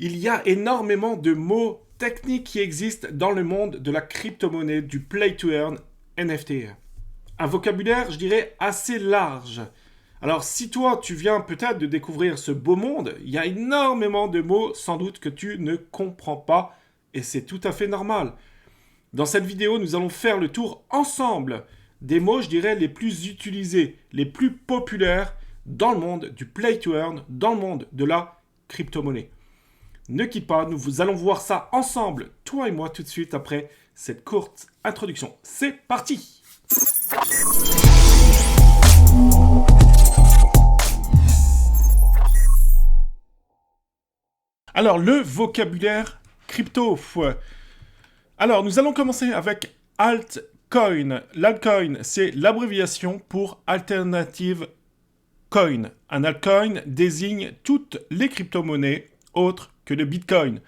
Il y a énormément de mots techniques qui existent dans le monde de la crypto-monnaie, du play to earn NFT. Un vocabulaire, je dirais, assez large. Alors, si toi, tu viens peut-être de découvrir ce beau monde, il y a énormément de mots, sans doute, que tu ne comprends pas, et c'est tout à fait normal. Dans cette vidéo, nous allons faire le tour ensemble des mots, je dirais, les plus utilisés, les plus populaires dans le monde du play to earn, dans le monde de la crypto-monnaie. Ne quitte pas, nous allons voir ça ensemble, toi et moi, tout de suite après cette courte introduction. C'est parti! Alors, le vocabulaire crypto. Alors, nous allons commencer avec altcoin. L'altcoin, c'est l'abréviation pour alternative coin. Un altcoin désigne toutes les crypto-monnaies autres que le Bitcoin.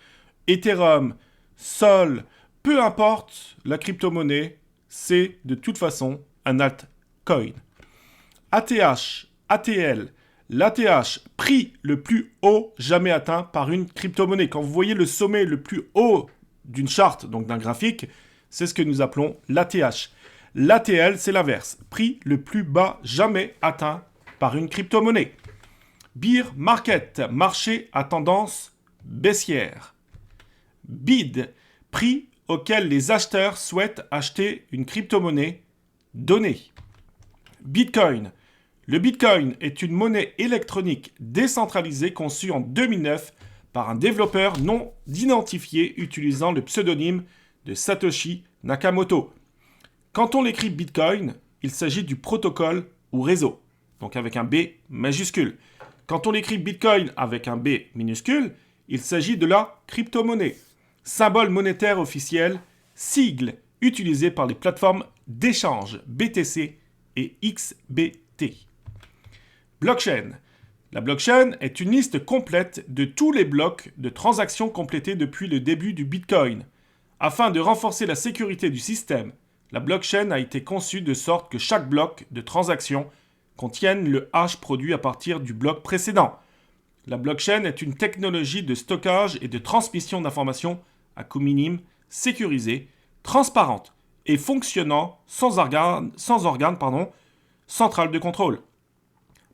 Ethereum, Sol, peu importe la crypto-monnaie, c'est de toute façon un altcoin. ATH, ATL, l'ATH, prix le plus haut jamais atteint par une crypto-monnaie. Quand vous voyez le sommet le plus haut d'une charte, donc d'un graphique, c'est ce que nous appelons l'ATH. L'ATL, c'est l'inverse. Prix le plus bas jamais atteint par une crypto-monnaie. Bear market, marché à tendance baissière. Bid, prix auquel les acheteurs souhaitent acheter une crypto-monnaie donnée. Bitcoin. Le Bitcoin est une monnaie électronique décentralisée conçue en 2009 par un développeur non identifié utilisant le pseudonyme de Satoshi Nakamoto. Quand on l'écrit Bitcoin, il s'agit du protocole ou réseau, donc avec un B majuscule. Quand on l'écrit Bitcoin avec un B minuscule, il s'agit de la crypto-monnaie, symbole monétaire officiel, sigle utilisé par les plateformes d'échange BTC et XBT. Blockchain. La blockchain est une liste complète de tous les blocs de transactions complétés depuis le début du Bitcoin. Afin de renforcer la sécurité du système, la blockchain a été conçue de sorte que chaque bloc de transaction contienne le hash produit à partir du bloc précédent. La blockchain est une technologie de stockage et de transmission d'informations à coût minime, sécurisée, transparente et fonctionnant sans organe central de contrôle.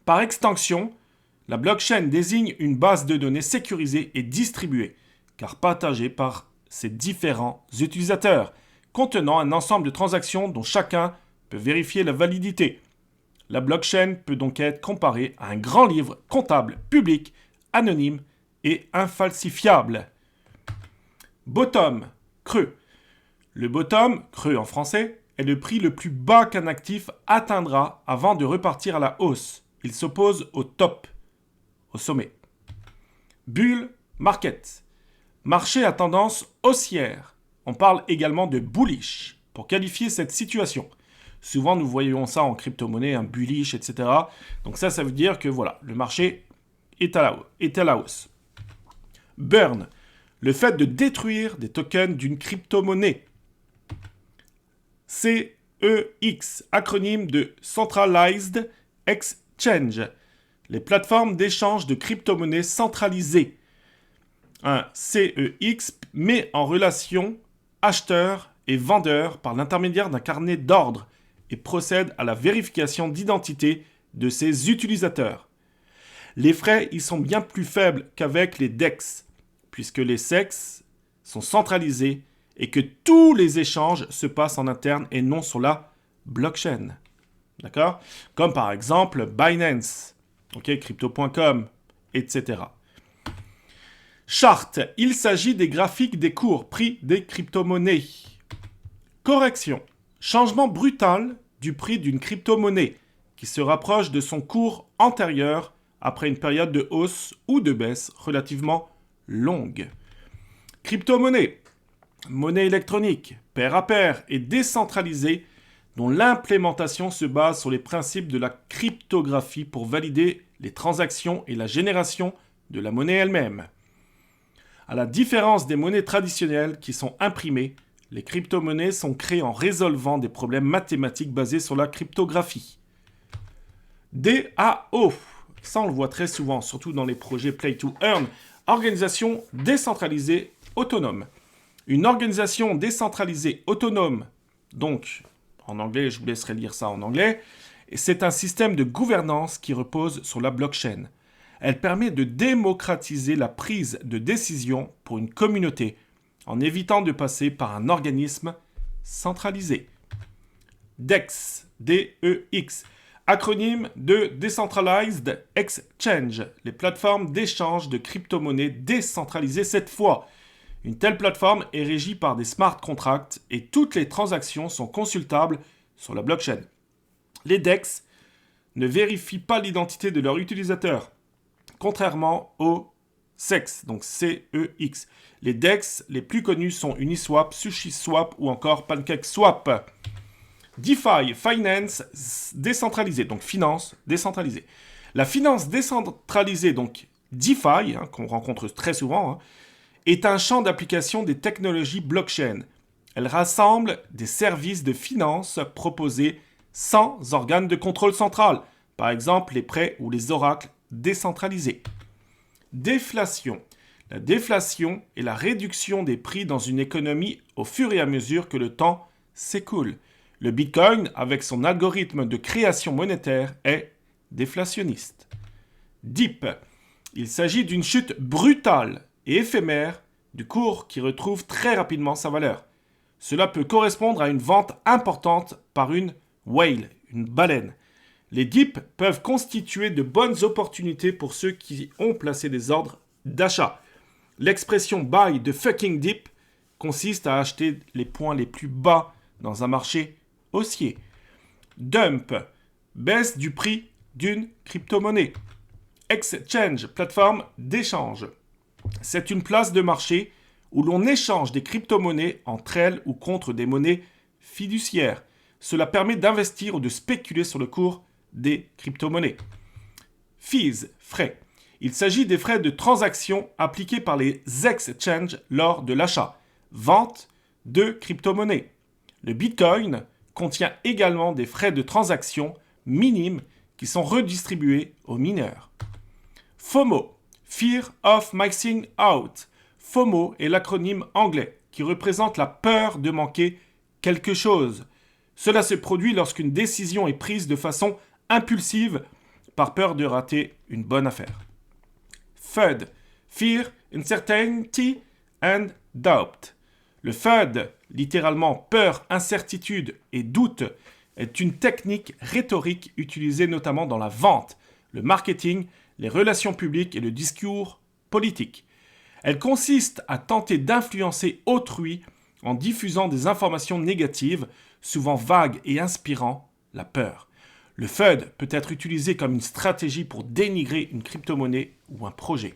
Par extension, la blockchain désigne une base de données sécurisée et distribuée, car partagée par ses différents utilisateurs, contenant un ensemble de transactions dont chacun peut vérifier la validité. La blockchain peut donc être comparée à un grand livre comptable public, anonyme et infalsifiable. Bottom, creux. Le bottom, creux en français, est le prix le plus bas qu'un actif atteindra avant de repartir à la hausse. Il s'oppose au top, au sommet. Bull market. Marché à tendance haussière. On parle également de bullish pour qualifier cette situation. Souvent, nous voyons ça en crypto-monnaie, un bullish, etc. Donc ça veut dire que voilà, le marché est à la hausse. Burn. Le fait de détruire des tokens d'une crypto-monnaie. CEX, acronyme de Centralized Exchange. Les plateformes d'échange de crypto-monnaies centralisées. Un CEX met en relation acheteurs et vendeurs par l'intermédiaire d'un carnet d'ordre et procède à la vérification d'identité de ses utilisateurs. Les frais y sont bien plus faibles qu'avec les DEX, puisque les SEX sont centralisés et que tous les échanges se passent en interne et non sur la blockchain. D'accord? Comme par exemple Binance, crypto.com, etc. Charte. Il s'agit des graphiques des cours prix des crypto-monnaies. Correction. Changement brutal du prix d'une crypto-monnaie qui se rapproche de son cours antérieur après une période de hausse ou de baisse relativement longue. Crypto-monnaie. Monnaie électronique, pair à pair et décentralisée dont l'implémentation se base sur les principes de la cryptographie pour valider les transactions et la génération de la monnaie elle-même. À la différence des monnaies traditionnelles qui sont imprimées, les crypto-monnaies sont créées en résolvant des problèmes mathématiques basés sur la cryptographie. DAO, ça on le voit très souvent, surtout dans les projets Play to Earn, Organisation décentralisée autonome. Une organisation décentralisée autonome, donc en anglais, je vous laisserai lire ça en anglais, c'est un système de gouvernance qui repose sur la blockchain. Elle permet de démocratiser la prise de décision pour une communauté en évitant de passer par un organisme centralisé. DEX, D-E-X, acronyme de Decentralized Exchange, les plateformes d'échange de crypto-monnaies décentralisées cette fois. Une telle plateforme est régie par des smart contracts et toutes les transactions sont consultables sur la blockchain. Les DEX ne vérifient pas l'identité de leur utilisateur, contrairement aux CEX, donc C-E-X. Les DEX les plus connus sont Uniswap, SushiSwap ou encore PancakeSwap. DeFi, Finance décentralisée, donc finance décentralisée. La finance décentralisée, donc DeFi, qu'on rencontre très souvent, est un champ d'application des technologies blockchain. Elle rassemble des services de finance proposés sans organe de contrôle central, par exemple les prêts ou les oracles décentralisés. Déflation. La déflation est la réduction des prix dans une économie au fur et à mesure que le temps s'écoule. Le Bitcoin, avec son algorithme de création monétaire, est déflationniste. Dip. Il s'agit d'une chute brutale et éphémère du cours qui retrouve très rapidement sa valeur. Cela peut correspondre à une vente importante par une whale, une baleine. Les dips peuvent constituer de bonnes opportunités pour ceux qui ont placé des ordres d'achat. L'expression buy the fucking dip consiste à acheter les points les plus bas dans un marché haussier. Dump, baisse du prix d'une crypto-monnaie. Exchange, plateforme d'échange. C'est une place de marché où l'on échange des crypto-monnaies entre elles ou contre des monnaies fiduciaires. Cela permet d'investir ou de spéculer sur le cours des crypto-monnaies. Fees, frais. Il s'agit des frais de transaction appliqués par les exchanges lors de l'achat, vente de crypto-monnaies. Le Bitcoin contient également des frais de transaction minimes qui sont redistribués aux mineurs. FOMO, Fear of Missing Out. FOMO est l'acronyme anglais qui représente la peur de manquer quelque chose. Cela se produit lorsqu'une décision est prise de façon impulsive par peur de rater une bonne affaire. FUD, Fear, Uncertainty and Doubt. Le FUD, littéralement peur, incertitude et doute, est une technique rhétorique utilisée notamment dans la vente, le marketing, les relations publiques et le discours politique. Elle consiste à tenter d'influencer autrui en diffusant des informations négatives, souvent vagues et inspirant la peur. Le FUD peut être utilisé comme une stratégie pour dénigrer une crypto-monnaie ou un projet.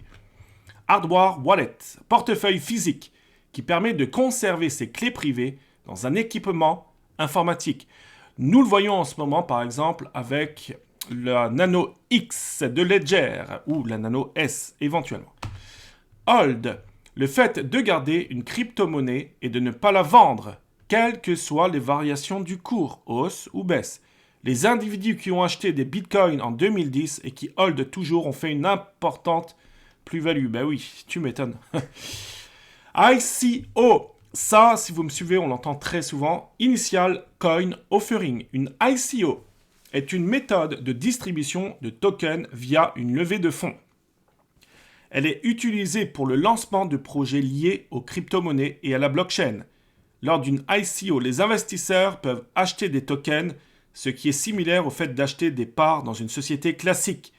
Hardware Wallet, portefeuille physique, qui permet de conserver ses clés privées dans un équipement informatique. Nous le voyons en ce moment, par exemple, avec la Nano X de Ledger ou la Nano S éventuellement. Hold, le fait de garder une crypto-monnaie et de ne pas la vendre, quelles que soient les variations du cours, hausse ou baisse. Les individus qui ont acheté des bitcoins en 2010 et qui hold toujours ont fait une importante plus-value. Ben oui, tu m'étonnes. ICO, ça, si vous me suivez, on l'entend très souvent. Initial Coin Offering. Une ICO est une méthode de distribution de tokens via une levée de fonds. Elle est utilisée pour le lancement de projets liés aux crypto-monnaies et à la blockchain. Lors d'une ICO, les investisseurs peuvent acheter des tokens, ce qui est similaire au fait d'acheter des parts dans une société classique.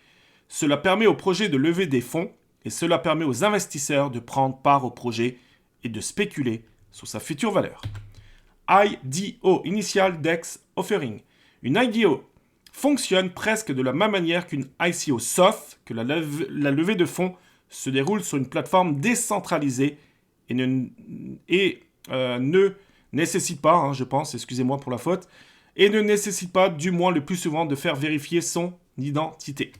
Cela permet au projet de lever des fonds et cela permet aux investisseurs de prendre part au projet et de spéculer sur sa future valeur. IDO, Initial Dex Offering. Une IDO fonctionne presque de la même manière qu'une ICO, sauf que la levée de fonds se déroule sur une plateforme décentralisée et ne nécessite pas, je pense, excusez-moi pour la faute, et ne nécessite pas, du moins le plus souvent, de faire vérifier son identité.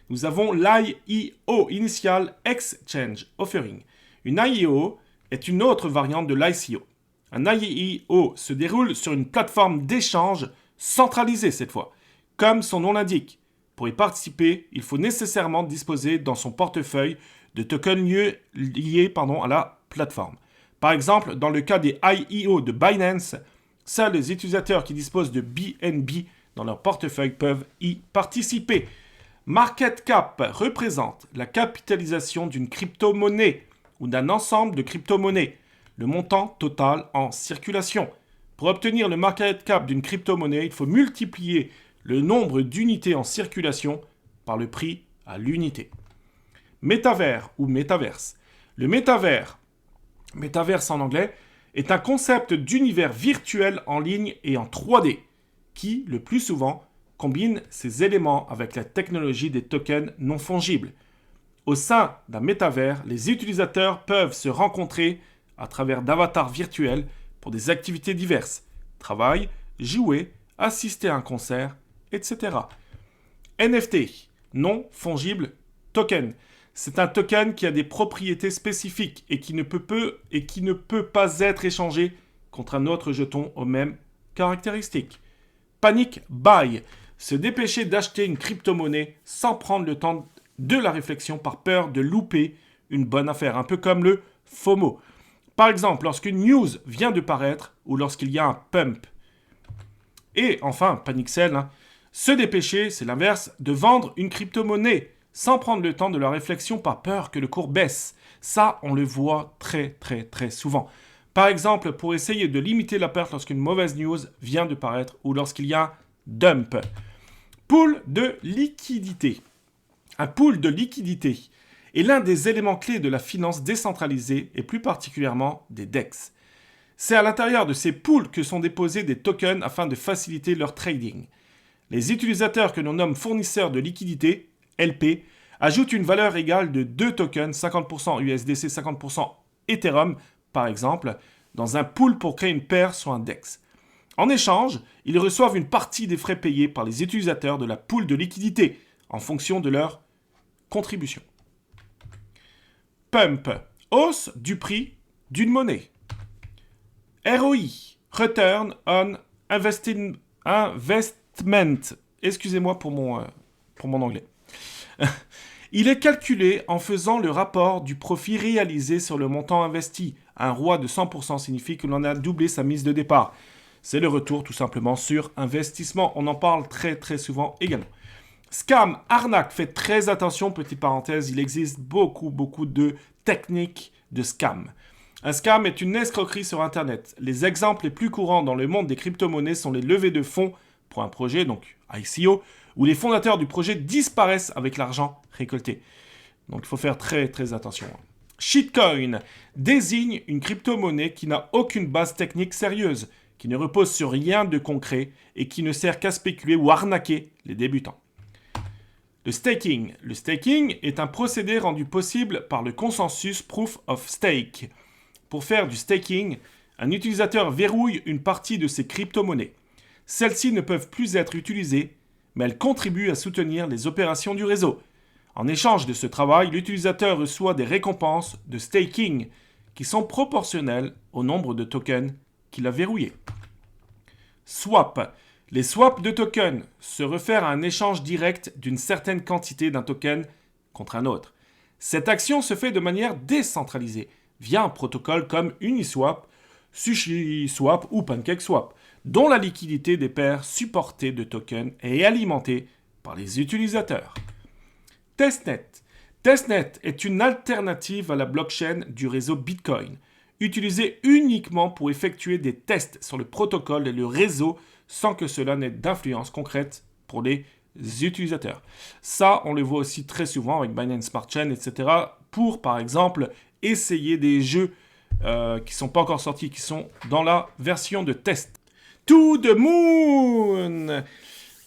Nous avons l'IEO, Initial Exchange Offering. Une IEO est une autre variante de l'ICO. Un IEO se déroule sur une plateforme d'échange centralisée cette fois, comme son nom l'indique. Pour y participer, il faut nécessairement disposer dans son portefeuille de tokens liés à la plateforme. Par exemple, dans le cas des IEO de Binance, seuls les utilisateurs qui disposent de BNB dans leur portefeuille peuvent y participer. Market cap représente la capitalisation d'une crypto-monnaie ou d'un ensemble de crypto-monnaies, le montant total en circulation. Pour obtenir le market cap d'une crypto-monnaie, il faut multiplier le nombre d'unités en circulation par le prix à l'unité. Métavers ou métaverse. Le métavers en anglais, est un concept d'univers virtuel en ligne et en 3D qui, le plus souvent, combine ces éléments avec la technologie des tokens non fongibles. Au sein d'un métavers, les utilisateurs peuvent se rencontrer à travers d'avatars virtuels pour des activités diverses, travail, jouer, assister à un concert, etc. NFT, non fongible token. C'est un token qui a des propriétés spécifiques et qui ne peut pas être échangé contre un autre jeton aux mêmes caractéristiques. Panic buy, se dépêcher d'acheter une crypto-monnaie sans prendre le temps de la réflexion par peur de louper une bonne affaire, un peu comme le FOMO. Par exemple, lorsqu'une news vient de paraître ou lorsqu'il y a un pump. Et enfin, panic sell, se dépêcher, c'est l'inverse, de vendre une crypto-monnaie sans prendre le temps de la réflexion par peur que le cours baisse. Ça, on le voit très souvent. Par exemple, pour essayer de limiter la perte lorsqu'une mauvaise news vient de paraître ou lorsqu'il y a un dump. Pool de liquidité. Un pool de liquidité est l'un des éléments clés de la finance décentralisée et plus particulièrement des DEX. C'est à l'intérieur de ces pools que sont déposés des tokens afin de faciliter leur trading. Les utilisateurs que l'on nomme fournisseurs de liquidité, LP, ajoutent une valeur égale de 2 tokens, 50% USDC, 50% Ethereum, par exemple, dans un pool pour créer une paire sur un DEX. En échange, ils reçoivent une partie des frais payés par les utilisateurs de la pool de liquidité, en fonction de leur contribution. Pump, hausse du prix d'une monnaie. ROI, Return on Investment. Excusez-moi pour mon anglais. Il est calculé en faisant le rapport du profit réalisé sur le montant investi. Un ROI de 100% signifie que l'on a doublé sa mise de départ. C'est le retour tout simplement sur investissement. On en parle très souvent également. Scam, arnaque, faites très attention, petite parenthèse, il existe beaucoup de techniques de scam. Un scam est une escroquerie sur Internet. Les exemples les plus courants dans le monde des crypto-monnaies sont les levées de fonds pour un projet, donc ICO, où les fondateurs du projet disparaissent avec l'argent récolté. Donc il faut faire très attention. Shitcoin désigne une crypto-monnaie qui n'a aucune base technique sérieuse, qui ne repose sur rien de concret et qui ne sert qu'à spéculer ou arnaquer les débutants. Le staking. Le staking est un procédé rendu possible par le consensus Proof of Stake. Pour faire du staking, un utilisateur verrouille une partie de ses crypto-monnaies. Celles-ci ne peuvent plus être utilisées, mais elles contribuent à soutenir les opérations du réseau. En échange de ce travail, l'utilisateur reçoit des récompenses de staking qui sont proportionnelles au nombre de tokens qu'il a verrouillés. Swap. Les swaps de tokens se réfèrent à un échange direct d'une certaine quantité d'un token contre un autre. Cette action se fait de manière décentralisée via un protocole comme Uniswap, SushiSwap ou PancakeSwap, dont la liquidité des paires supportées de tokens est alimentée par les utilisateurs. Testnet. Testnet est une alternative à la blockchain du réseau Bitcoin, utilisée uniquement pour effectuer des tests sur le protocole et le réseau sans que cela n'ait d'influence concrète pour les utilisateurs. Ça, on le voit aussi très souvent avec Binance Smart Chain, etc. pour, par exemple, essayer des jeux qui ne sont pas encore sortis, qui sont dans la version de test. To the moon!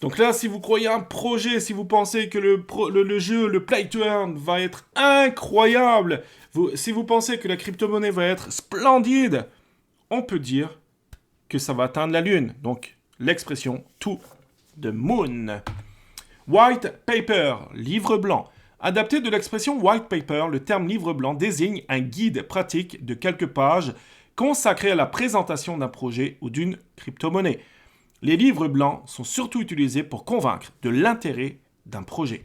Donc là, si vous croyez à un projet, si vous pensez que le jeu, le Play to Earn, va être incroyable, si vous pensez que la crypto-monnaie va être splendide, on peut dire que ça va atteindre la lune. Donc, l'expression to the moon. White paper, livre blanc. Adapté de l'expression white paper, le terme livre blanc désigne un guide pratique de quelques pages consacré à la présentation d'un projet ou d'une crypto-monnaie. Les livres blancs sont surtout utilisés pour convaincre de l'intérêt d'un projet.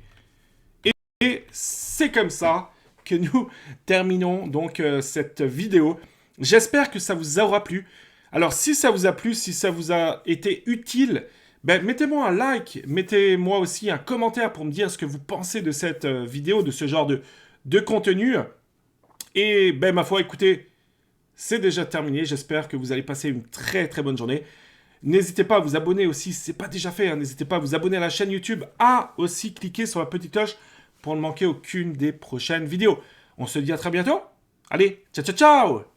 Et c'est comme ça que nous terminons donc cette vidéo. J'espère que ça vous aura plu. Alors, si ça vous a plu, si ça vous a été utile, ben, mettez-moi un like, mettez-moi aussi un commentaire pour me dire ce que vous pensez de cette vidéo, de ce genre de contenu. Et ben, ma foi, écoutez, c'est déjà terminé. J'espère que vous allez passer une très très bonne journée. N'hésitez pas à vous abonner aussi, si ce n'est pas déjà fait. Hein. N'hésitez pas à vous abonner à la chaîne YouTube, à aussi cliquer sur la petite cloche pour ne manquer aucune des prochaines vidéos. On se dit à très bientôt. Allez, ciao ciao ciao!